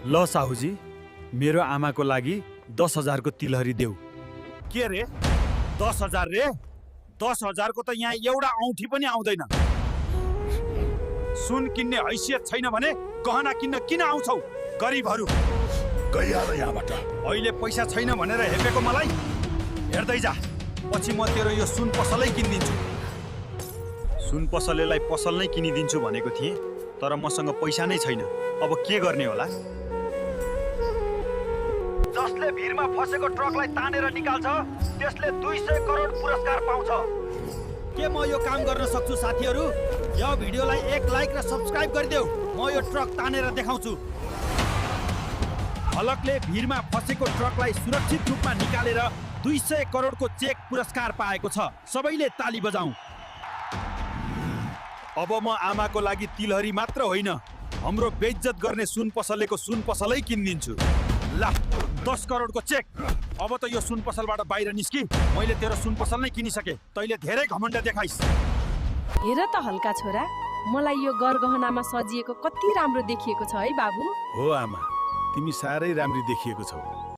ल साहुजी, मेरो आमाको लागि 10,000 को तिलहरी देऊ। के रे 10,000 रे? 10,000 को त यहाँ एउटा औँठी पनि आउँदैन। सुन किन्ने हैसियत छैन भने गहना किन्न किन आउँछौ? गरिबहरू गइहाल यहाँबाट। अहिले पैसा छैन भनेर हेपेको मलाई हेर्दै जा। पछि म तेरो यो सुन पसलै किनिदिन्छु। सुन पसलेलाई पसल नै किनिदिन्छु भनेको थिएँ, तर मसँग पैसा नै छैन। अब के गर्ने होला? जसले भिरमा फसेको ट्रकलाई तानेर निकाल्छ त्यसले 200 करोड पुरस्कार पाउँछ। के म यो काम गर्न सक्छु साथीहरू? यो भिडियोलाई 1 लाइक र सब्स्क्राइब गरिदेऊ। म यो ट्रक तानेर देखाउँछु। हलकले भिरमा फसेको ट्रकलाई सुरक्षित रूपमा निकालेर 200 करोडको चेक पुरस्कार पाएको छ। सबैले ताली बजाऊ। अब म आमाको लागि तिलहरी मात्र होइन, हाम्रो बेइज्जत गर्ने सुन पसलेको सुन पसलै किनिदिन्छु। ल 10 करोडको चेक। अब त यो सुन पसलबाट बाहिर निस्कि। मैले तेरो सुन पसल नै किनिसके। तैँले धेरै घमण्ड देखाइस्। हेर त हल्का छोरा, मलाई यो गरगहनामा सजिएको कति राम्रो देखिएको छ है बाबु। हो आमा, तिमी साह्रै राम्री देखिएको छौ।